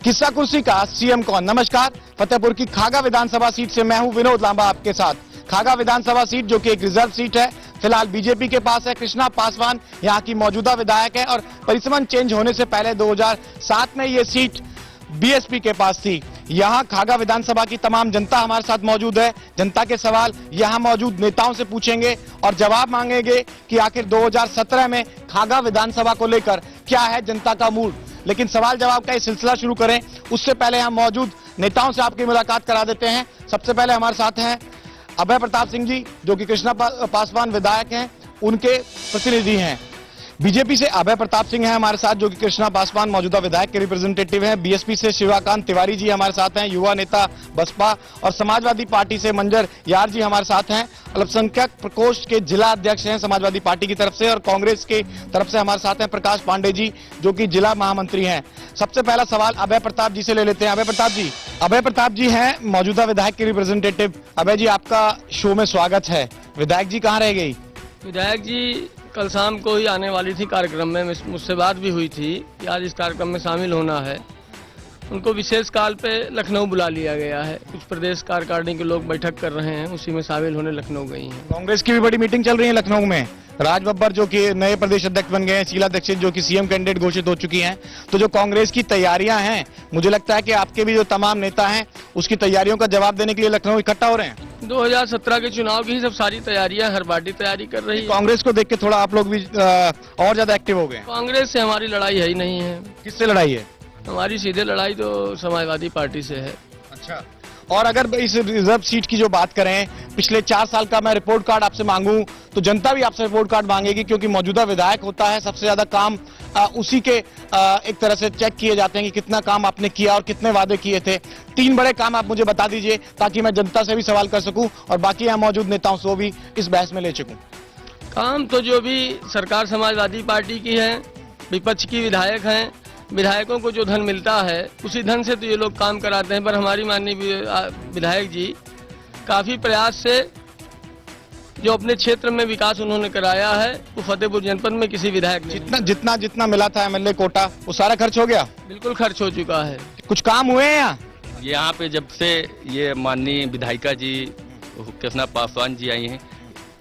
किस्सा कुर्सी का सीएम कौन। नमस्कार, फतेहपुर की खागा विधानसभा सीट से मैं हूं विनोद लांबा आपके साथ। खागा विधानसभा सीट जो कि एक रिजर्व सीट है, फिलहाल बीजेपी के पास है। कृष्णा पासवान यहां की मौजूदा विधायक है और परिसमन चेंज होने से पहले 2007 में ये सीट बीएसपी के पास थी। यहां खागा विधानसभा की तमाम जनता हमारे साथ मौजूद है। जनता के सवाल यहां मौजूद नेताओं से पूछेंगे और जवाब मांगेंगे कि आखिर 2017 में खागा विधानसभा को लेकर क्या है जनता का मूड। लेकिन सवाल जवाब का ये सिलसिला शुरू करें उससे पहले हम मौजूद नेताओं से आपकी मुलाकात करा देते हैं। सबसे पहले हमारे साथ हैं अभय प्रताप सिंह जी, जो कि कृष्णा पासवान विधायक हैं, उनके प्रतिनिधि हैं। बीजेपी से अभय प्रताप सिंह हैं हमारे साथ, जो कि कृष्णा पासवान मौजूदा विधायक के रिप्रेजेंटेटिव हैं। बीएसपी से शिवाकांत तिवारी जी हमारे साथ हैं, युवा नेता बसपा। और समाजवादी पार्टी से मंजर यार जी हमारे साथ हैं, अल्पसंख्यक प्रकोष्ठ के जिला अध्यक्ष हैं समाजवादी पार्टी की तरफ से। और कांग्रेस की तरफ से हमारे साथ हैं प्रकाश पांडे जी, जो कि जिला महामंत्री हैं। सबसे पहला सवाल अभय प्रताप जी से ले लेते हैं। अभय प्रताप जी हैं मौजूदा विधायक के रिप्रेजेंटेटिव। अभय जी, आपका शो में स्वागत है। विधायक जी कहाँ रह गई? विधायक जी कल शाम को ही आने वाली थी कार्यक्रम में, मुझसे बात भी हुई थी कि आज इस कार्यक्रम में शामिल होना है। उनको विशेष काल पे लखनऊ बुला लिया गया है। कुछ प्रदेश कार्यकारिणी के लोग बैठक कर रहे हैं, उसी में शामिल होने लखनऊ गई हैं। कांग्रेस की भी बड़ी मीटिंग चल रही है लखनऊ में। राज बब्बर जो कि नए प्रदेश अध्यक्ष बन गए हैं, शीला दीक्षित जो कि सीएम कैंडिडेट घोषित हो चुकी हैं। तो जो कांग्रेस की तैयारियां हैं, मुझे लगता है कि आपके भी जो तमाम नेता हैं उसकी तैयारियों का जवाब देने के लिए लखनऊ इकट्ठा हो रहे हैं। 2017 के चुनाव की सब सारी तैयारियां हर पार्टी तैयारी कर रही है। कांग्रेस को देख के थोड़ा आप लोग भी और ज्यादा एक्टिव हो गए। कांग्रेस से हमारी लड़ाई है ही नहीं है। किससे लड़ाई है? हमारी सीधे लड़ाई तो समाजवादी पार्टी से है। अच्छा, और अगर इस रिजर्व सीट की जो बात करें, पिछले 4 साल का मैं रिपोर्ट कार्ड आपसे मांगूं तो जनता भी आपसे रिपोर्ट कार्ड मांगेगी, क्योंकि मौजूदा विधायक होता है सबसे ज्यादा काम उसी के एक तरह से चेक किए जाते हैं कि कितना काम आपने किया और कितने वादे किए थे। 3 बड़े काम आप मुझे बता दीजिए ताकि मैं जनता से भी सवाल कर सकूं और बाकी यहाँ मौजूद नेताओं से भी इस बहस में ले सकूं। काम तो जो भी सरकार समाजवादी पार्टी की है, विपक्ष की विधायक हैं, विधायकों को जो धन मिलता है उसी धन से तो ये लोग काम कराते हैं। पर हमारी माननीय विधायक जी काफी प्रयास से जो अपने क्षेत्र में विकास उन्होंने कराया है, वो फतेहपुर जनपद में किसी विधायक ने जितना मिला था एमएलए कोटा, वो सारा खर्च हो गया? बिल्कुल खर्च हो चुका है। कुछ काम हुए हैं यहाँ पे जब से ये माननीय विधायिका जी कृष्णा पासवान जी आई हैं,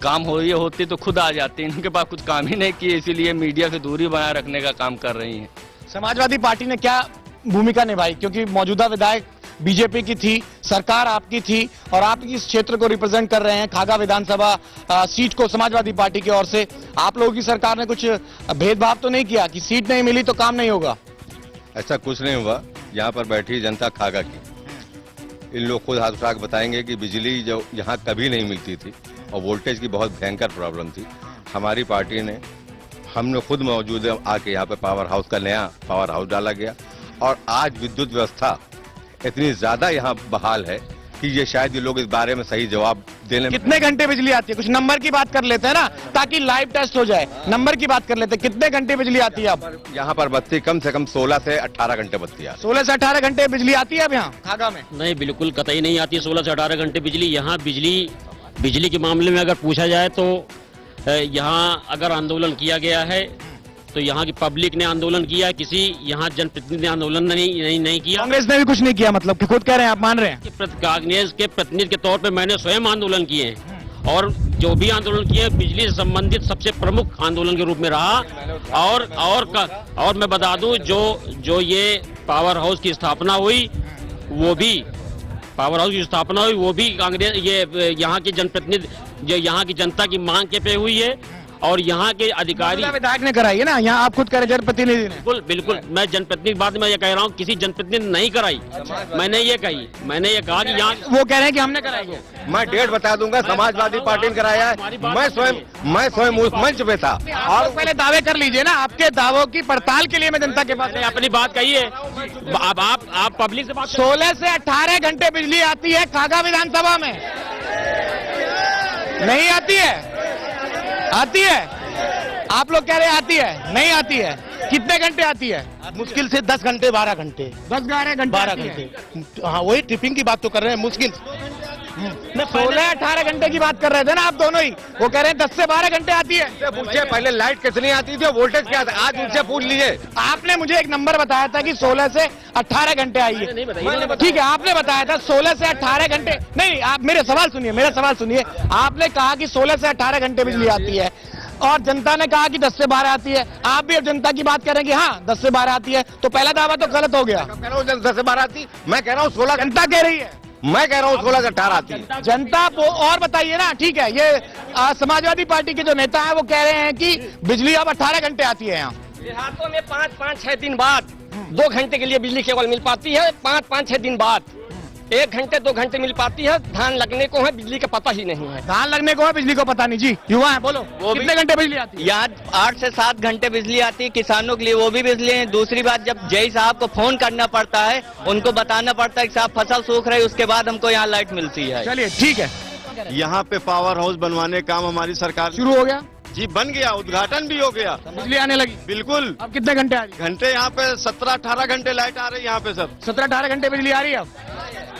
काम होती तो खुद आ जाते हैं। इनके पास कुछ काम ही नहीं किए, इसीलिए मीडिया से दूरी बनाए रखने का काम कर रही हैं। समाजवादी पार्टी ने क्या भूमिका निभाई, क्योंकि मौजूदा विधायक बीजेपी की थी, सरकार आपकी थी और आप इस क्षेत्र को रिप्रेजेंट कर रहे हैं, खागा विधानसभा सीट को समाजवादी पार्टी की ओर से। आप लोगों की सरकार ने कुछ भेदभाव तो नहीं किया कि सीट नहीं मिली तो काम नहीं होगा? ऐसा कुछ नहीं हुआ। यहाँ पर बैठी जनता खागा की, इन लोग खुद हाथ उठा के बताएंगे कि बिजली जो यहाँ कभी नहीं मिलती थी और वोल्टेज की बहुत भयंकर प्रॉब्लम थी। हमारी पार्टी ने, हमने खुद मौजूद है आके यहाँ पे पावर हाउस का नया पावर हाउस डाला गया और आज विद्युत व्यवस्था इतनी ज्यादा यहाँ बहाल है कि ये शायद ये लोग इस बारे में सही जवाब देने। कितने घंटे बिजली आती है? कुछ नंबर की बात कर लेते हैं ना, ताकि लाइव टेस्ट हो जाए। नंबर की बात कर लेते हैं, कितने घंटे बिजली आती है अब? यहाँ पर बत्ती कम से कम 16 से 18 घंटे बत्ती है। 16 से 18 घंटे बिजली आती है अब यहाँ खागा में? नहीं, बिल्कुल कतई नहीं आती है 16 से 18 घंटे बिजली। यहाँ बिजली के मामले में अगर पूछा जाए तो यहाँ अगर आंदोलन किया गया है तो यहाँ की पब्लिक ने आंदोलन किया, किसी यहाँ जनप्रतिनिधि ने आंदोलन नहीं किया। कांग्रेस ने भी कुछ नहीं किया, मतलब कि खुद कह रहे हैं, आप मान रहे हैं? कांग्रेस के प्रतिनिधि के तौर पे मैंने स्वयं आंदोलन किए हैं और जो भी आंदोलन किए बिजली से संबंधित सबसे प्रमुख आंदोलन के रूप में रहा। और मैं बता दूं, जो ये पावर हाउस की स्थापना हुई वो भी कांग्रेस, ये यहाँ के जनप्रतिनिधि, जो यहाँ की जनता की मांग के पे हुई है और यहाँ के अधिकारी विधायक ने कराई है ना। यहाँ आप खुद कह रहे जनप्रतिनिधि ने? बिल्कुल मैं जनप्रतिनिधि की बात में ये कह रहा हूँ, किसी जनप्रतिनिधि ने नहीं कराई। मैंने ये कहा कि यहाँ वो कह रहे हैं कि हमने कराई है। मैं डेट बता दूंगा, समाजवादी पार्टी ने कराया है। मैं स्वयं उस मंच पे था। और पहले दावे कर लीजिए ना, आपके दावों की पड़ताल के लिए मैं जनता के पास अपनी बात कही है। अब आप पब्लिक से बात। 16 से 18 घंटे बिजली आती है खागा विधानसभा में? नहीं आती है? आती है? आप लोग कह रहे हैं आती है, नहीं आती है। कितने घंटे आती है? मुश्किल से 10 घंटे 12 घंटे 10-12 घंटे 12 घंटे। हाँ, वही ट्रिपिंग की बात तो कर रहे हैं। मुश्किल मैं 16-18 घंटे की बात कर रहे थे ना आप दोनों ही। वो कह रहे हैं 10 से 12 घंटे आती है। पूछिए पहले लाइट कितनी आती थी और वोल्टेज क्या था, आज उनसे पूछ लीजिए। आपने मुझे एक नंबर बताया था कि 16 से 18 घंटे आई है। ठीक है, आपने बताया था 16 से 18 घंटे। नहीं, आप मेरा सवाल सुनिए। आपने कहा कि 16 से 18 घंटे बिजली आती है और जनता ने कहा कि 10 से 12 आती है। आप भी अब जनता की बात कर रहे हैं कि हाँ 10 से 12 आती है, तो पहला दावा तो गलत हो गया। कह रहा हूँ 10 से 12 आती, मैं कह रहा हूँ 16। जनता कह रही है, मैं कह रहा हूँ 16 से 18 आती है। जनता और बताइए ना। ठीक है, ये समाजवादी पार्टी के जो नेता हैं वो कह रहे हैं कि बिजली अब 18 घंटे आती है यहाँ। देहातों में 5-6 दिन बाद 2 घंटे के लिए बिजली केवल मिल पाती है। 5-6 दिन बाद 1 घंटे 2 घंटे मिल पाती है। धान लगने को है, बिजली का पता ही नहीं है। धान लगने को है, बिजली को पता नहीं। जी युवा है, बोलो कितने घंटे बिजली आती है? यहाँ 8 से 7 घंटे बिजली आती है किसानों के लिए, वो भी बिजली है। दूसरी बात, जब जय साहब को फोन करना पड़ता है, उनको बताना पड़ता है कि साहब फसल सूख रही है, उसके बाद हमको यहाँ लाइट मिलती है। चलिए ठीक है, यहाँ पे पावर हाउस बनवाने का काम हमारी सरकार शुरू हो गया, जी बन गया, उद्घाटन भी हो गया, बिजली आने लगी। बिल्कुल। अब कितने घंटे आ रही है? घंटे यहाँ पे 17-18 घंटे लाइट आ रही है यहाँ पे सर। 17-18 घंटे बिजली आ रही है अब।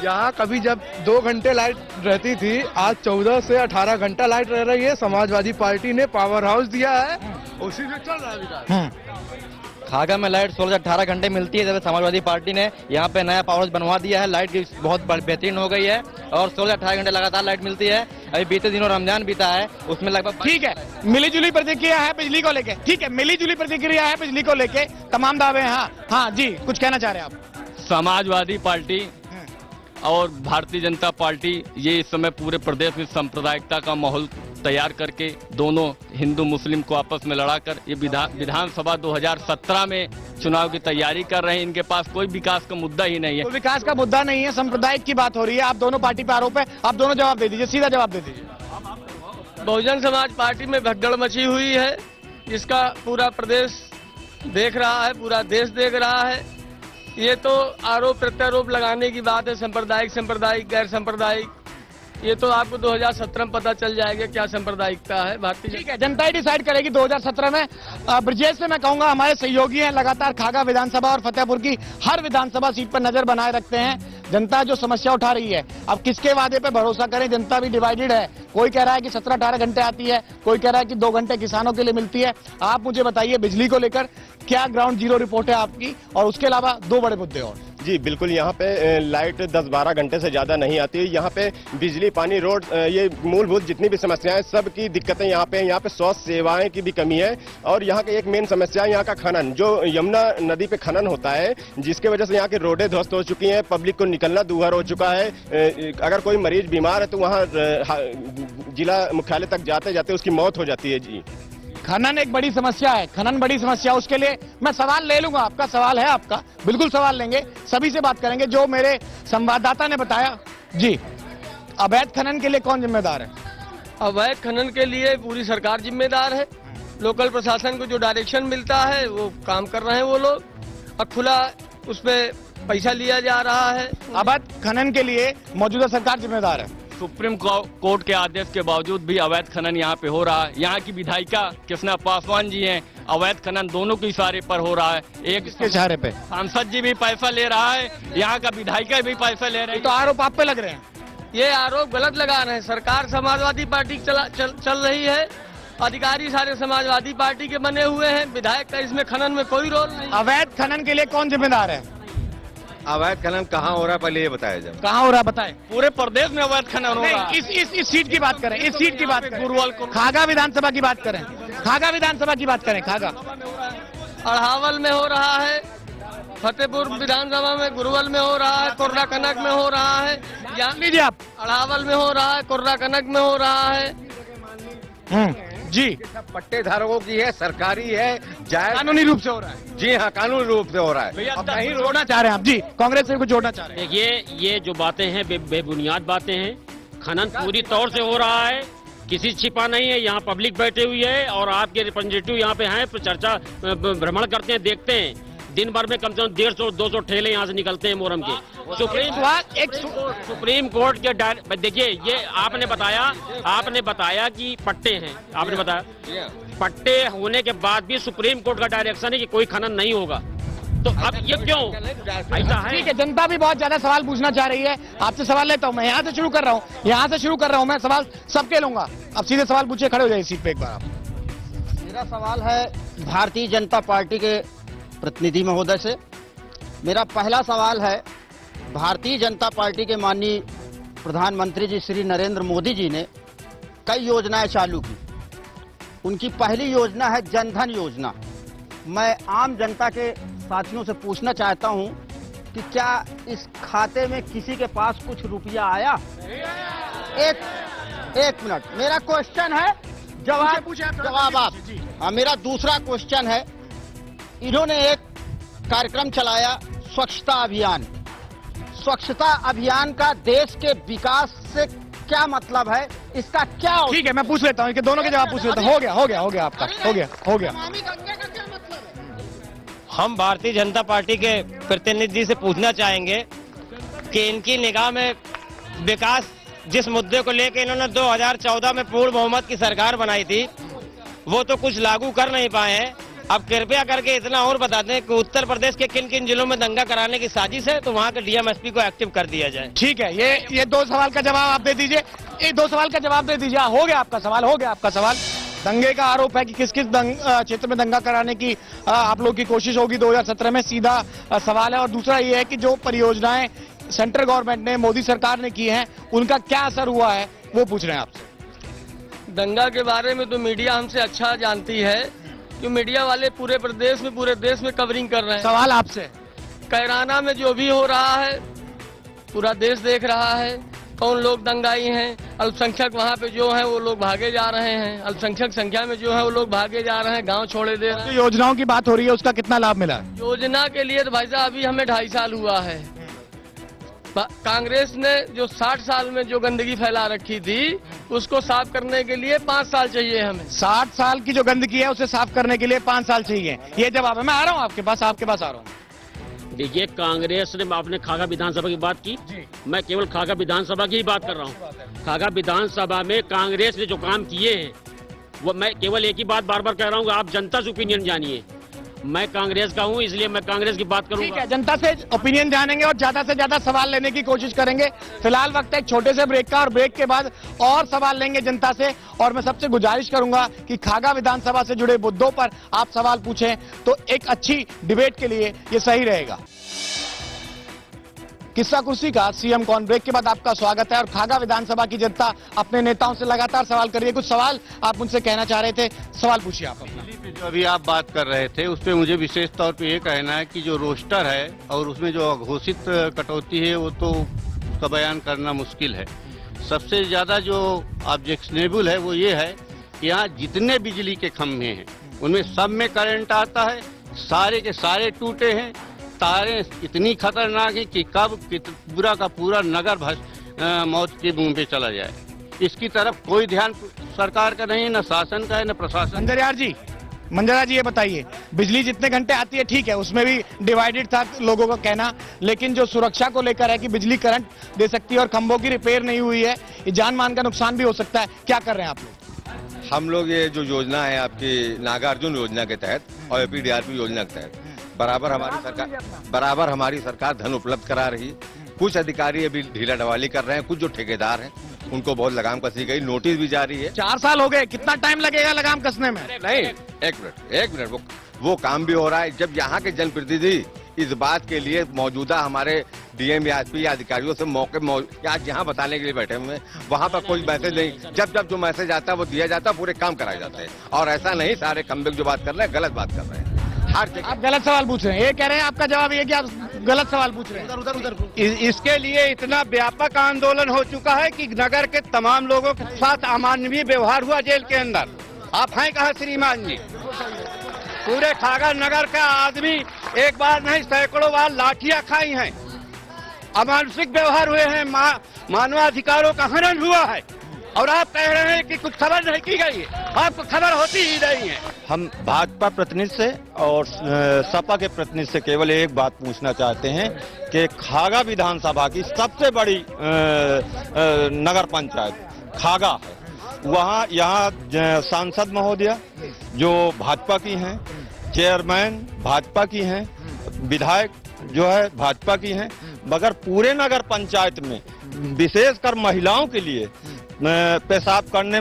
यहाँ कभी जब 2 घंटे लाइट रहती थी, आज 14 से 18 घंटा लाइट रह रही है। समाजवादी पार्टी ने पावर हाउस दिया है, उसी में चल रहा है विकास। खागा में लाइट 16 से 18 घंटे मिलती है। जब समाजवादी पार्टी ने यहाँ पे नया पावर हाउस बनवा दिया है, लाइट की बहुत बेहतरीन हो गई है और 16 से 18 घंटे लगातार लाइट मिलती है। अभी बीते दिनों रमजान बीता है, उसमें लगभग ठीक है, मिली जुली प्रतिक्रिया है बिजली को लेके। ठीक है, मिली जुली प्रतिक्रिया है बिजली को लेके, तमाम दावे हैं। हाँ जी, कुछ कहना चाह रहे हैं आप? समाजवादी पार्टी और भारतीय जनता पार्टी ये इस समय पूरे प्रदेश में सांप्रदायिकता का माहौल तैयार करके दोनों हिंदू मुस्लिम को आपस में लड़ाकर ये विधानसभा 2017 में चुनाव की तैयारी कर रहे हैं। इनके पास कोई विकास का मुद्दा ही नहीं है। तो विकास का मुद्दा नहीं है, सांप्रदायिक की बात हो रही है। आप दोनों पार्टी पे आरोप है, आप दोनों जवाब दे दीजिए, सीधा जवाब दे दीजिए। बहुजन समाज पार्टी में भगदड़ मची हुई है, जिसका पूरा प्रदेश देख रहा है, पूरा देश देख रहा है। ये तो आरोप प्रत्यारोप लगाने की बात है, सांप्रदायिक गैर सांप्रदायिक। ये तो आपको 2017 में पता चल जाएगा क्या सांप्रदायिकता है भारतीय। ठीक है, जनता ही डिसाइड करेगी 2017 में। ब्रजेश से मैं कहूंगा, हमारे सहयोगी हैं, लगातार खागा विधानसभा और फतेहपुर की हर विधानसभा सीट पर नजर बनाए रखते हैं। जनता जो समस्या उठा रही है, अब किसके वादे पे भरोसा करें? जनता भी डिवाइडेड है। कोई कह रहा है कि 17-18 घंटे आती है, कोई कह रहा है कि 2 घंटे किसानों के लिए मिलती है। आप मुझे बताइए, बिजली को लेकर क्या ग्राउंड जीरो रिपोर्ट है आपकी, और उसके अलावा 2 बड़े मुद्दे और। जी बिल्कुल, यहाँ पे लाइट 10-12 घंटे से ज्यादा नहीं आती है। यहाँ पे बिजली, पानी, रोड, ये मूलभूत जितनी भी समस्याएं, सब की दिक्कतें यहाँ पे स्वास्थ्य सेवाएं की भी कमी है। और यहाँ की एक मेन समस्या है यहाँ का खनन, जो यमुना नदी पे खनन होता है, जिसके वजह से यहाँ की रोडें ध्वस्त हो चुकी हैं, पब्लिक को निकलना दूभर हो चुका है। अगर कोई मरीज बीमार है तो वहाँ जिला मुख्यालय तक जाते जाते उसकी मौत हो जाती है। जी, खनन एक बड़ी समस्या है, खनन बड़ी समस्या। उसके लिए मैं सवाल ले लूंगा, आपका सवाल है, आपका बिल्कुल सवाल लेंगे, सभी से बात करेंगे। जो मेरे संवाददाता ने बताया, जी अवैध खनन के लिए कौन जिम्मेदार है? अवैध खनन के लिए पूरी सरकार जिम्मेदार है। लोकल प्रशासन को जो डायरेक्शन मिलता है वो काम कर रहे हैं वो लोग, और खुला उसमें पैसा लिया जा रहा है। अवैध खनन के लिए मौजूदा सरकार जिम्मेदार है। सुप्रीम कोर्ट के आदेश के बावजूद भी अवैध खनन यहाँ पे हो रहा है। यहाँ की विधायिका कृष्णा पासवान जी हैं, अवैध खनन दोनों के इशारे पर हो रहा है। एक किसके इशारे पे? सांसद जी भी पैसा ले रहा है, यहाँ का विधायिका भी पैसा ले रहे हैं। तो आरोप आप पे लग रहे हैं। ये आरोप गलत लगा रहे हैं। सरकार समाजवादी पार्टी चल रही है, अधिकारी सारे समाजवादी पार्टी के बने हुए हैं, विधायक का इसमें खनन में कोई रोल नहीं। अवैध खनन के लिए कौन जिम्मेदार है? अवैध खनन कहाँ हो रहा है पहले ये बताया जाए। कहाँ हो रहा है बताएं। पूरे प्रदेश में अवैध खनन हो रहा है। इस सीट की बात करें, इस सीट की बात करें, गुरुवाल को खागा विधानसभा की बात करें, खागा विधानसभा की बात करें। खागा अढ़ावल में हो रहा है, फतेहपुर विधानसभा में गुरुवाल में हो रहा है, कोर्रा कनक में हो रहा है, जान लीजिए आप। अढ़ावल में हो रहा है, कोर्रा कनक में हो रहा है। जी, पट्टे धारकों की है, सरकारी है, जायज कानूनी रूप से हो रहा है। जी हाँ, कानूनी रूप से हो रहा है। अब नहीं जोड़ना चाह रहे हैं आप? जी, कांग्रेस से कुछ जोड़ना चाह रहे हैं? देखिए, ये जो बातें हैं बेबुनियाद बातें हैं। खनन पूरी तौर से हो रहा है, किसी छिपा नहीं है। यहाँ पब्लिक बैठी हुई है और आपके रिप्रेजेंटेटिव यहाँ पे हैं, चर्चा भ्रमण करते हैं, देखते हैं। दिन भर में कम से कम 150-200 ठेले यहाँ से निकलते हैं मोहरम के। सुप्रीम कोर्ट के देखिए, ये आपने बताया कि पट्टे हैं, आपने बताया पट्टे होने के बाद भी सुप्रीम कोर्ट का डायरेक्शन है कि कोई खनन नहीं होगा। तो अब ये क्यों ऐसा है? ठीक है, जनता भी बहुत ज्यादा सवाल पूछना चाह रही है। आपसे सवाल लेता हूं, मैं यहाँ से शुरू कर रहा हूँ, मैं सवाल सबके लूंगा। अब सीधे सवाल पूछिए, खड़े हो जाइए सीट पे एक बार आप। मेरा सवाल है भारतीय जनता पार्टी के प्रतिनिधि महोदय से। मेरा पहला सवाल है, भारतीय जनता पार्टी के माननीय प्रधानमंत्री जी श्री नरेंद्र मोदी जी ने कई योजनाएं चालू की। उनकी पहली योजना है जनधन योजना। मैं आम जनता के साथियों से पूछना चाहता हूं कि क्या इस खाते में किसी के पास कुछ रुपया आया? एक मिनट, मेरा क्वेश्चन है, जवाब आप। मेरा दूसरा क्वेश्चन है, इन्होंने एक कार्यक्रम चलाया स्वच्छता अभियान। स्वच्छता अभियान का देश के विकास से क्या मतलब है, इसका क्या? ठीक है, मैं पूछ लेता हूँ, दोनों के जवाब पूछ लेता हूँ। हो गया आपका, हो गया। हम भारतीय जनता पार्टी के प्रतिनिधि से पूछना चाहेंगे कि इनकी निगाह में विकास, जिस मुद्दे को लेकर इन्होंने 2014 में पूर्ण बहुमत की सरकार बनाई थी, वो तो कुछ लागू कर नहीं पाए हैं। अब कृपया करके इतना और बता दें कि उत्तर प्रदेश के किन किन जिलों में दंगा कराने की साजिश है, तो वहाँ के डीएम-एसपी को एक्टिव कर दिया जाए। ठीक है, ये दो सवाल का जवाब आप दे दीजिए। ये दो सवाल का जवाब दे दीजिए। हो गया आपका सवाल। दंगे का आरोप है कि किस किस क्षेत्र में दंगा कराने की आप लोग की कोशिश होगी 2017 में, सीधा सवाल है। और दूसरा ये है कि जो परियोजनाएं सेंट्रल गवर्नमेंट ने, मोदी सरकार ने की हैं, उनका क्या असर हुआ है, वो पूछ रहे हैं आपसे। दंगा के बारे में तो मीडिया हमसे अच्छा जानती है, कि मीडिया वाले पूरे देश में कवरिंग कर रहे हैं। सवाल आपसे, कैराना में जो भी हो रहा है पूरा देश देख रहा है। कौन लोग दंगाई हैं, अल्पसंख्यक वहाँ पे जो हैं वो लोग भागे जा रहे हैं, अल्पसंख्यक संख्या में जो है वो लोग भागे जा रहे हैं, गांव छोड़े दे रहे हैं। योजनाओं की बात हो रही है, उसका कितना लाभ मिला? योजना के लिए तो भाई साहब अभी हमें 2.5 साल हुआ है। कांग्रेस ने जो 60 साल में जो गंदगी फैला रखी थी, उसको साफ करने के लिए 5 साल चाहिए हमें। 60 साल की जो गंदगी है उसे साफ करने के लिए 5 साल चाहिए, ये जवाब है। मैं आ रहा हूँ आपके पास आ रहा हूँ। देखिए, कांग्रेस ने, आपने खागा विधानसभा की बात की, मैं केवल खागा विधानसभा की ही बात कर रहा हूँ। खागा विधानसभा में कांग्रेस ने जो काम किए हैं, वो मैं केवल एक ही बात बार बार कह रहा हूँ, आप जनता से ओपिनियन जानिए। मैं कांग्रेस का हूं, इसलिए मैं कांग्रेस की बात करूंगा। ठीक है, जनता से ओपिनियन जानेंगे और ज्यादा से ज्यादा सवाल लेने की कोशिश करेंगे। फिलहाल वक्त है एक छोटे से ब्रेक का, और ब्रेक के बाद और सवाल लेंगे जनता से। और मैं सबसे गुजारिश करूंगा कि खागा विधानसभा से जुड़े मुद्दों पर आप सवाल पूछें, तो एक अच्छी डिबेट के लिए ये सही रहेगा। किस्सा कुर्सी का सीएम कौन, ब्रेक के बाद आपका स्वागत है। और खागा विधानसभा की जनता अपने नेताओं से लगातार सवाल कर रही है। कुछ सवाल आप उनसे कहना चाह रहे थे, सवाल पूछिए आप अपना। जो अभी आप बात कर रहे थे, उस पर मुझे विशेष तौर पे ये कहना है कि जो रोस्टर है और उसमें जो अघोषित कटौती है, वो तो उसका बयान करना मुश्किल है। सबसे ज्यादा जो ऑब्जेक्शनेबल है वो ये है कि यहाँ जितने बिजली के खंभे हैं उनमें सब में करंट आता है, सारे के सारे टूटे हैं। तारें इतनी खतरनाक है कि कब पूरा का पूरा नगर मौत के मुंह पे चला जाए। इसकी तरफ कोई ध्यान सरकार का नहीं, न शासन का है, न प्रशासन। मंजरा जी ये बताइए, बिजली जितने घंटे आती है ठीक है, उसमें भी डिवाइडेड था लोगों का कहना, लेकिन जो सुरक्षा को लेकर है कि बिजली करंट दे सकती है और खंभों की रिपेयर नहीं हुई है, ये जान मान का नुकसान भी हो सकता है, क्या कर रहे हैं आप लोग? हम लोग ये जो योजना है आपकी नागार्जुन योजना के तहत और एपीडीआरपी योजना के तहत बराबर हमारी सरकार धन उपलब्ध करा रही। कुछ अधिकारी अभी ढीला ढवाली कर रहे हैं, कुछ जो ठेकेदार हैं उनको बहुत लगाम कसी गई, नोटिस भी जारी है। 4 साल हो गए, कितना टाइम लगेगा लगाम कसने में? नहीं, एक मिनट वो काम भी हो रहा है। जब यहाँ के जनप्रतिनिधि इस बात के लिए मौजूदा हमारे डीएम या एसपी या अधिकारियों से आज यहाँ बताने के लिए बैठे हुए, वहाँ पर कोई मैसेज नहीं। जब जो मैसेज आता है वो दिया जाता है, पूरे काम कराए जाते हैं। और ऐसा नहीं सारे खंबे जो बात कर रहे हैं गलत बात कर रहे हैं। हर जगह आप गलत सवाल पूछ रहे हैं, ये कह रहे हैं आपका जवाब ये कि आप गलत सवाल पूछ रहे हैं। उधर इसके लिए इतना व्यापक आंदोलन हो चुका है कि नगर के तमाम लोगों के साथ अमानवीय व्यवहार हुआ जेल के अंदर। आप हैं कहाँ श्रीमान जी? पूरे खागा नगर का आदमी एक बार नहीं सैकड़ों बार लाठियां खाई हैं, अमानसिक व्यवहार हुए हैं, मानवाधिकारों का हनन हुआ है, और आप कह रहे हैं कि कुछ खबर नहीं की गई है। आपको खबर होती ही नहीं है। हम भाजपा प्रतिनिधि से और सपा के प्रतिनिधि से केवल एक बात पूछना चाहते हैं कि खागा विधानसभा की सबसे बड़ी नगर पंचायत खागा है, वहाँ यहाँ सांसद महोदया जो भाजपा की हैं, चेयरमैन भाजपा की हैं, विधायक जो है भाजपा की हैं, मगर पूरे नगर पंचायत में विशेषकर महिलाओं के लिए पेशाब करने,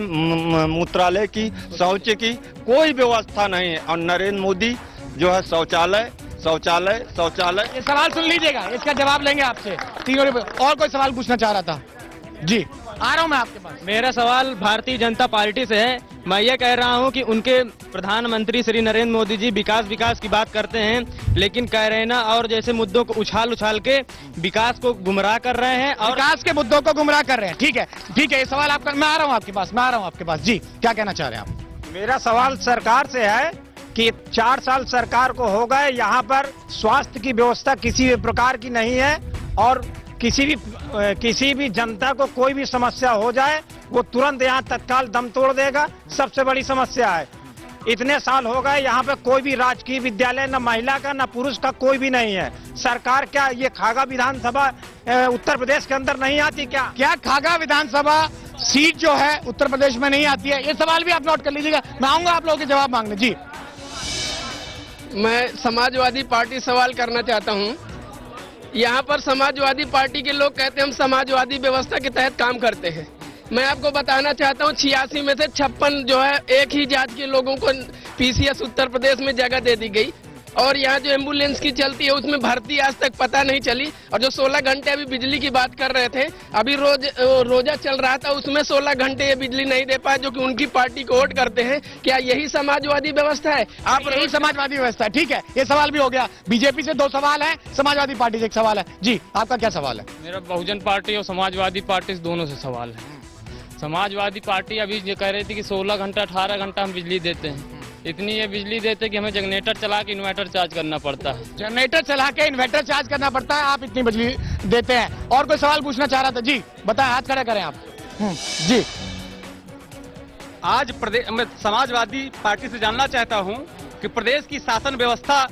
मूत्रालय की, शौच की कोई व्यवस्था नहीं है। और नरेंद्र मोदी जो है शौचालय शौचालय शौचालय। ये सवाल सुन लीजिएगा, इसका जवाब लेंगे आपसे तीनों। और कोई सवाल पूछना चाह रहा था? जी आ रहा हूं मैं आपके पास। मेरा सवाल भारतीय जनता पार्टी से है। मैं ये कह रहा हूं कि उनके प्रधानमंत्री श्री नरेंद्र मोदी जी विकास की बात करते हैं, लेकिन कैरेना और जैसे मुद्दों को उछाल के विकास को गुमराह कर रहे हैं और विकास के मुद्दों को गुमराह कर रहे हैं। ठीक है, ये सवाल आपका। मैं आ रहा हूं आपके पास, जी क्या कहना चाह रहे हैं आप? मेरा सवाल सरकार से है कि 4 साल सरकार को हो गए, यहाँ पर स्वास्थ्य की व्यवस्था किसी भी प्रकार की नहीं है और किसी भी जनता को कोई भी समस्या हो जाए वो तुरंत यहाँ तत्काल दम तोड़ देगा। सबसे बड़ी समस्या है, इतने साल हो गए यहाँ पे कोई भी राजकीय विद्यालय न महिला का न पुरुष का कोई भी नहीं है। सरकार क्या ये खागा विधानसभा उत्तर प्रदेश के अंदर नहीं आती क्या? क्या खागा विधानसभा सीट जो है उत्तर प्रदेश में नहीं आती है? ये सवाल भी आप नोट कर लीजिएगा, मैं आऊंगा आप लोगों के जवाब मांगने। जी मैं समाजवादी पार्टी सवाल करना चाहता हूं। यहाँ पर समाजवादी पार्टी के लोग कहते हैं हम समाजवादी व्यवस्था के तहत काम करते हैं। मैं आपको बताना चाहता हूँ 86 में से 56 जो है एक ही जात के लोगों को पीसीएस उत्तर प्रदेश में जगह दे दी गई और यहाँ जो एम्बुलेंस की चलती है उसमें भर्ती आज तक पता नहीं चली। और जो 16 घंटे अभी बिजली की बात कर रहे थे, अभी रोजा चल रहा था उसमें 16 घंटे ये बिजली नहीं दे पाए जो कि उनकी पार्टी को वोट करते हैं। क्या यही समाजवादी व्यवस्था है? आप यही समाजवादी व्यवस्था है। ठीक है, ये सवाल भी हो गया। बीजेपी से 2 सवाल है, समाजवादी पार्टी से 1 सवाल है। जी आपका क्या सवाल है? मेरा बहुजन पार्टी और समाजवादी पार्टी दोनों से सवाल है। समाजवादी पार्टी अभी ये कह रही थी कि 16 घंटा 18 घंटा हम बिजली देते हैं। इतनी ये बिजली देते कि हमें जनरेटर चला के इन्वर्टर चार्ज करना पड़ता है। जनरेटर चला के इन्वर्टर चार्ज करना पड़ता है, आप इतनी बिजली देते हैं। और कोई सवाल पूछना चाह रहा था? जी बताएं, हाथ खड़ा करें आप। जी आज प्रदेश मैं समाजवादी पार्टी से जानना चाहता हूं कि प्रदेश की शासन व्यवस्था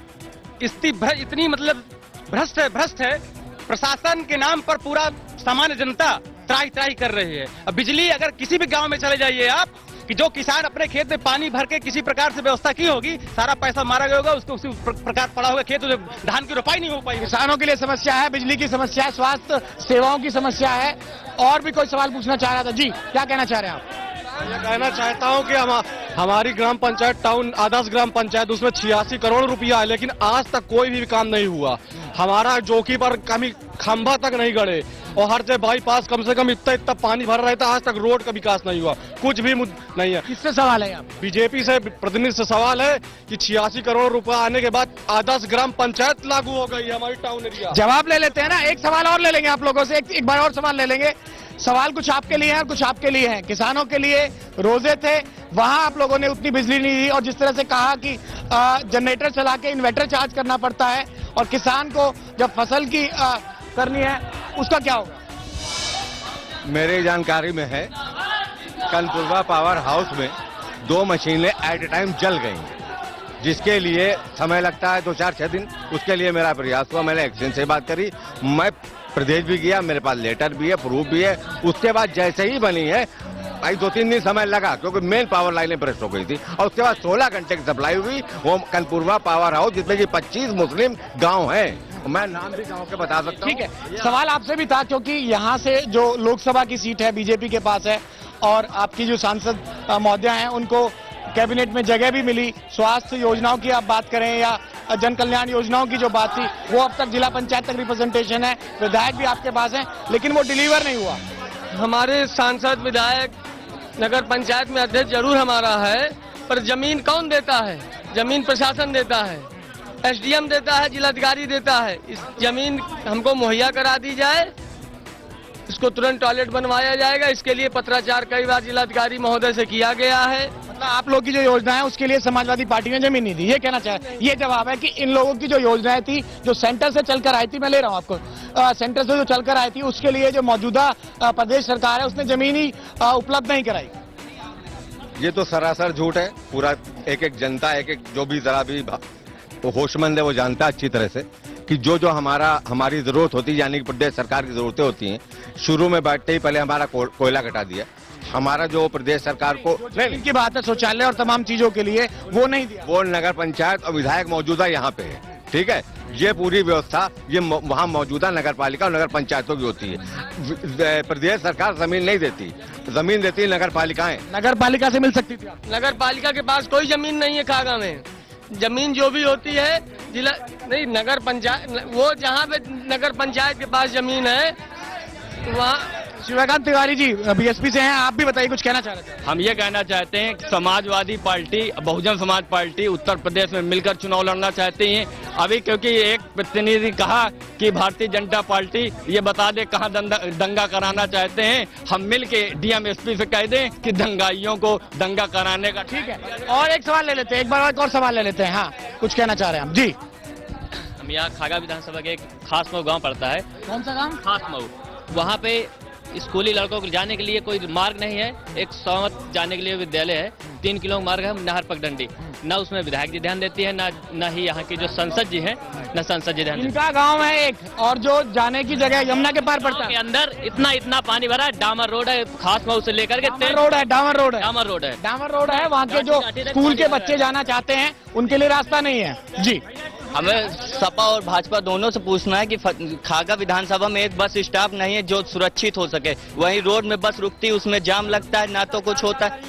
इतनी मतलब भ्रष्ट है। प्रशासन के नाम पर पूरा सामान्य जनता त्राही कर रही है। अब बिजली अगर किसी भी गांव में चले जाइए आप कि जो किसान अपने खेत में पानी भर के किसी प्रकार से व्यवस्था की होगी, सारा पैसा मारा गया होगा, उसको उसी प्रकार पड़ा हुआ खेत में धान की रोपाई नहीं हो पाई। किसानों के लिए समस्या है, बिजली की समस्या है, स्वास्थ्य सेवाओं की समस्या है। और भी कोई सवाल पूछना चाह रहा था? जी क्या कहना चाह रहे हैं आप? मैं कहना चाहता हूं कि हमारी ग्राम पंचायत टाउन आदर्श ग्राम पंचायत उसमें 86 करोड़ रुपया है, लेकिन आज तक कोई भी काम नहीं हुआ। हमारा चौकी पर कभी खंभा तक नहीं गड़े और हर जगह बाईपास कम से कम इतना पानी भर रहा था। आज तक रोड का विकास नहीं हुआ, कुछ भी नहीं है। किससे सवाल है? बीजेपी से प्रतिनिधि से सवाल है कि 86 करोड़ रुपया आने के बाद आदर्श ग्राम पंचायत लागू हो गई है हमारी टाउन एरिया। जवाब ले लेते हैं ना, एक सवाल और ले लेंगे आप लोगों से, एक बार और सवाल ले लेंगे। सवाल कुछ आपके लिए है और कुछ आपके लिए है। किसानों के लिए रोजे थे, वहां आप लोगों ने उतनी बिजली नहीं दी और जिस तरह से कहा कि जनरेटर चला के इन्वर्टर चार्ज करना पड़ता है और किसान को जब फसल की करनी है उसका क्या होगा? मेरी जानकारी में है कनपुरवा पावर हाउस में 2 मशीनें एट ए टाइम जल गई, जिसके लिए समय लगता है 2-4-6 दिन। उसके लिए मेरा प्रयास हुआ, मैंने एक्शन से बात करी, मैं प्रदेश भी गया, मेरे पास लेटर भी है, प्रूफ भी है। उसके बाद जैसे ही बनी है भाई 2-3 दिन समय लगा क्योंकि मेन पावर लाइनें ब्रेस्ट हो गई थी और उसके बाद 16 घंटे की सप्लाई हुई। वो कनपुरवा पावर हाउस जिसमें कि 25 मुस्लिम गांव हैं, मैं नाम भी गांव के बता सकता हूं। ठीक है, सवाल आपसे भी था क्योंकि यहाँ से जो लोकसभा की सीट है बीजेपी के पास है और आपकी जो सांसद महोदय हैं उनको कैबिनेट में जगह भी मिली। स्वास्थ्य योजनाओं की आप बात करें या जन कल्याण योजनाओं की जो बात थी वो अब तक जिला पंचायत तक रिप्रेजेंटेशन है, विधायक भी आपके पास हैं, लेकिन वो डिलीवर नहीं हुआ। हमारे सांसद विधायक नगर पंचायत में अध्यक्ष जरूर हमारा है, पर जमीन कौन देता है? जमीन प्रशासन देता है, एसडीएम देता है, जिलाधिकारी देता है। इस जमीन हमको मुहैया करा दी जाए, इसको तुरंत टॉयलेट बनवाया जाएगा। इसके लिए पत्राचार कई बार जिलाधिकारी महोदय से किया गया है। मतलब आप लोग की जो योजना है उसके लिए समाजवादी पार्टी ने जमीन नहीं दी, ये कहना चाहे? ये जवाब है कि इन लोगों की जो योजनाएं थी जो सेंटर से चलकर आई थी, मैं ले रहा हूं आपको, सेंटर से जो चलकर आई थी उसके लिए जो मौजूदा प्रदेश सरकार है उसने जमीन ही उपलब्ध नहीं कराई। ये तो सरासर झूठ है। पूरा एक जनता जो भी जरा भी होशमंद है वो जानता है अच्छी तरह से कि जो हमारी जरूरत होती है, यानी कि प्रदेश सरकार की जरूरतें होती हैं, शुरू में बैठते ही पहले हमारा कोयला कटा दिया। हमारा जो प्रदेश सरकार को इनकी बात है शौचालय और तमाम चीजों के लिए वो नहीं दिया। वो नगर पंचायत और विधायक मौजूदा यहाँ पे है, ठीक है। ये पूरी व्यवस्था ये वहाँ मौजूदा नगर पालिका और नगर पंचायतों की होती है। प्रदेश सरकार जमीन नहीं देती, जमीन देती है नगर पालिकाएं। नगर पालिका से मिल सकती थी नगर पालिका के पास कोई जमीन नहीं है खागा में। जमीन जो भी होती है जिला नहीं, नगर पंचायत, वो जहाँ पे नगर पंचायत के पास जमीन है वहाँ। शिवकांत तिवारी जी बीएसपी से हैं, आप भी बताइए, कुछ कहना चाह रहे थे। हम ये कहना चाहते हैं कि समाजवादी पार्टी, बहुजन समाज पार्टी उत्तर प्रदेश में मिलकर चुनाव लड़ना चाहती हैं। अभी क्योंकि एक प्रतिनिधि कहा कि भारतीय जनता पार्टी ये बता दे कहाँ दंगा कराना चाहते हैं, हम मिल के डीएम एसपी से कह दें कि दंगाइयों को दंगा कराने का। ठीक है, और एक सवाल ले लेते हैं, एक बार और सवाल ले लेते हैं। हाँ, कुछ कहना चाह रहे हैं हम जी। हम यहाँ खागा विधानसभा के खासमऊ गांव पड़ता है। कौन सा गांव? खासमऊ। वहाँ पे स्कूली लड़कों को जाने के लिए कोई मार्ग नहीं है। एक सौमत जाने के लिए विद्यालय है, 3 किलो मार्ग है, नहर पगडंडी। न उसमें विधायक जी ध्यान देती है, न ही यहाँ की जो संसद जी हैं, न संसद जी ध्यान देती है। इनका गांव है एक, और जो जाने की जगह यमुना के पार पड़ता है, के अंदर इतना पानी भरा है। डामर रोड है, खासमऊ से लेकर के डामर रोड है, डामर रोड है, डामर रोड है, डामर रोड है। वहाँ के जो स्कूल के बच्चे जाना चाहते हैं उनके लिए रास्ता नहीं है जी। हमें सपा और भाजपा दोनों से पूछना है कि खागा विधानसभा में एक बस स्टॉप नहीं है जो सुरक्षित हो सके। वहीं रोड में बस रुकती है, उसमें जाम लगता है, ना तो कुछ होता है।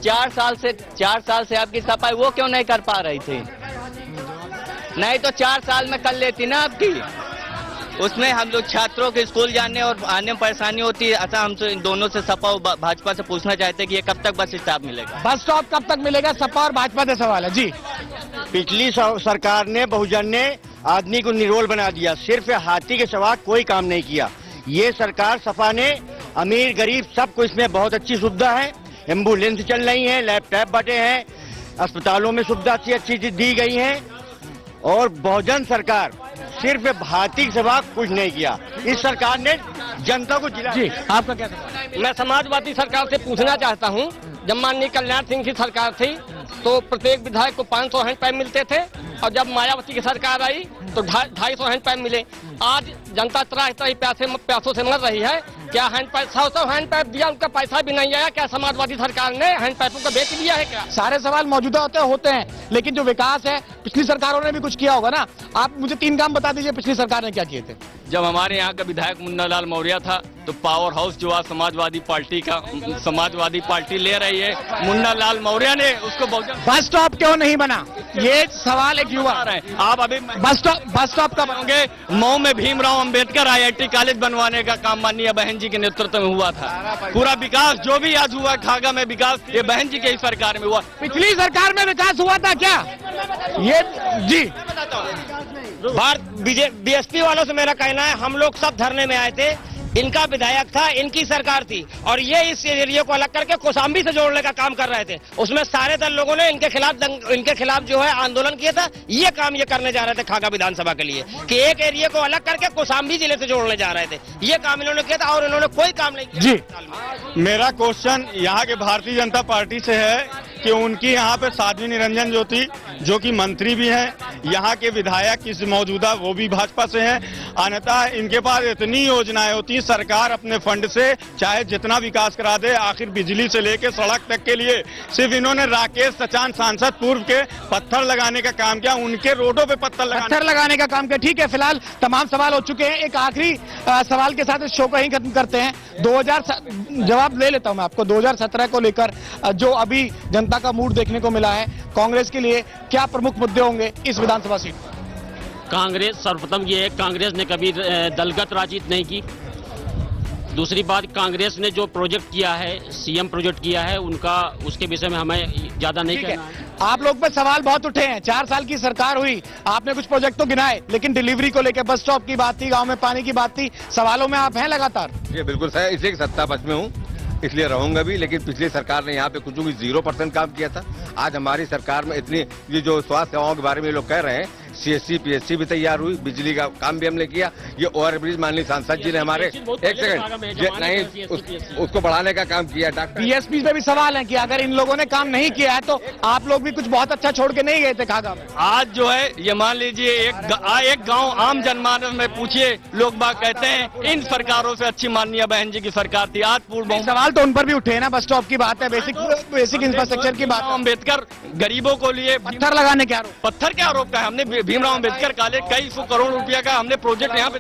4 साल से आपकी सफाई वो क्यों नहीं कर पा रही थी? नहीं तो 4 साल में कर लेती ना आपकी। उसमें हम लोग छात्रों के स्कूल जाने और आने में परेशानी होती है। अच्छा, हम तो इन दोनों से, सपा और भाजपा से पूछना चाहते हैं कि ये कब तक बस स्टॉप मिलेगा? बस स्टॉप कब तक मिलेगा? सपा और भाजपा से सवाल है जी। पिछली सरकार ने, बहुजन ने आदमी को निरोल बना दिया, सिर्फ हाथी के सवा कोई काम नहीं किया। ये सरकार सपा ने अमीर गरीब सबको इसमें बहुत अच्छी सुविधा है। एम्बुलेंस चल रही है, लैपटॉप बटे हैं, अस्पतालों में सुविधा अच्छी दी गई है। और बहुजन सरकार सिर्फ हाथी के सिवा कुछ नहीं किया। इस सरकार ने जनता को जिला जी। आपका क्या सवाल? मैं समाजवादी सरकार से पूछना चाहता हूं, जब माननीय कल्याण सिंह की सरकार थी तो प्रत्येक विधायक को 500 हैंडपैप मिलते थे, और जब मायावती की सरकार आई तो 250 हैंडपैप मिले। आज जनता त्राही प्यासों से मर रही है। क्या हैंडपैप 100 हैंडपैप दिया, उनका पैसा भी नहीं आया? क्या समाजवादी सरकार ने हैंडपैपों को बेच दिया है क्या? सारे सवाल मौजूदा होते हैं, लेकिन जो विकास है पिछली सरकारों ने भी कुछ किया होगा ना। आप मुझे 3 काम बता दीजिए पिछली सरकार ने क्या किए थे। जब हमारे यहाँ का विधायक मुन्ना लाल मौर्य था तो पावर हाउस जो आज समाजवादी पार्टी ले रही है, मुन्ना लाल मौर्य ने उसको बस स्टॉप क्यों नहीं बना, ये सवाल एक युवा है। आप अभी बस स्टॉप कब बनोगे? मऊ में भीमराव अंबेडकर IIT कॉलेज बनवाने का काम माननीय बहन जी के नेतृत्व में हुआ था। पूरा विकास जो भी आज हुआ खागा में विकास, ये बहन जी की सरकार में हुआ। पिछली सरकार में विकास हुआ था क्या? ये जी बीएसपी वालों से मेरा कहना है, हम लोग सब धरने में आए थे, इनका विधायक था, इनकी सरकार थी, और ये इस एरिया को अलग करके कौशाम्बी से जोड़ने का काम कर रहे थे। उसमें सारे दल लोगों ने इनके खिलाफ जो है आंदोलन किया था। ये काम ये करने जा रहे थे खागा विधानसभा के लिए कि एक एरिया को अलग करके कौशाम्बी जिले से जोड़ने जा रहे थे। ये काम इन्होंने किया था और इन्होंने कोई काम नहीं किया जी। मेरा क्वेश्चन यहाँ के भारतीय जनता पार्टी से है कि उनकी यहाँ पे साध्वी निरंजन ज्योति जो कि मंत्री भी हैं, यहाँ के विधायक इस मौजूदा वो भी भाजपा से हैं। अन्यथा इनके पास इतनी योजनाएं होती, सरकार अपने फंड से चाहे जितना विकास करा दे, आखिर बिजली से लेके सड़क तक के लिए सिर्फ इन्होंने राकेश सचान सांसद पूर्व के पत्थर लगाने का काम किया, उनके रोडों पे पत्थर लगाने का काम किया। ठीक है, फिलहाल तमाम सवाल हो चुके हैं। एक आखिरी सवाल के साथ इस शो को ही खत्म करते हैं। जवाब ले लेता हूं मैं आपको। 2017 को लेकर जो अभी जनता का मूड देखने को मिला है, कांग्रेस के लिए क्या प्रमुख मुद्दे होंगे इस विधानसभा सीट? कांग्रेस, सर्वप्रथम ये है, कांग्रेस ने कभी दलगत राजनीति नहीं की। दूसरी बात, कांग्रेस ने जो प्रोजेक्ट किया है, सीएम प्रोजेक्ट किया है, उसके विषय में हमें ज्यादा नहीं कहना है। आप लोग पे सवाल बहुत उठे हैं। 4 साल की सरकार हुई, आपने कुछ प्रोजेक्ट तो गिनाए, लेकिन डिलीवरी को लेकर बस स्टॉप की बात थी, गांव में पानी की बात थी, सवालों में आप हैं लगातार। ये बिल्कुल सही, इसलिए सत्ता पक्ष में हूँ, इसलिए रहूंगा भी। लेकिन पिछली सरकार ने यहाँ पे कुछ भी 0% काम किया था। आज हमारी सरकार में इतनी, ये जो स्वास्थ्य सेवाओं के बारे में लोग कह रहे हैं, CSC PSC भी तैयार हुई, बिजली का काम भी हमने किया। ये ओवरब्रिज माननीय सांसद जी ने हमारे, एक सेकंड नहीं, उसको बढ़ाने का काम किया। डॉक्टर BSP पे भी सवाल है कि अगर इन लोगों ने काम नहीं किया है तो आप लोग भी कुछ बहुत अच्छा छोड़ के नहीं गए थे खागा में। आज जो है ये मान लीजिए एक गांव आम जनमानस में पूछिए, लोग बाग कहते हैं इन सरकारों से अच्छी माननीय बहन जी की सरकार थी। आज पूर्व सवाल तो उन पर भी उठे ना, बस स्टॉप की बात है, बेसिक इंफ्रास्ट्रक्चर की बात। अम्बेडकर गरीबों को लिए पत्थर लगाने के आरोप, पत्थर के आरोप का है। हमने भीमराव अंबेडकर कॉलेज कई सौ करोड़ रुपया का हमने प्रोजेक्ट यहाँ पे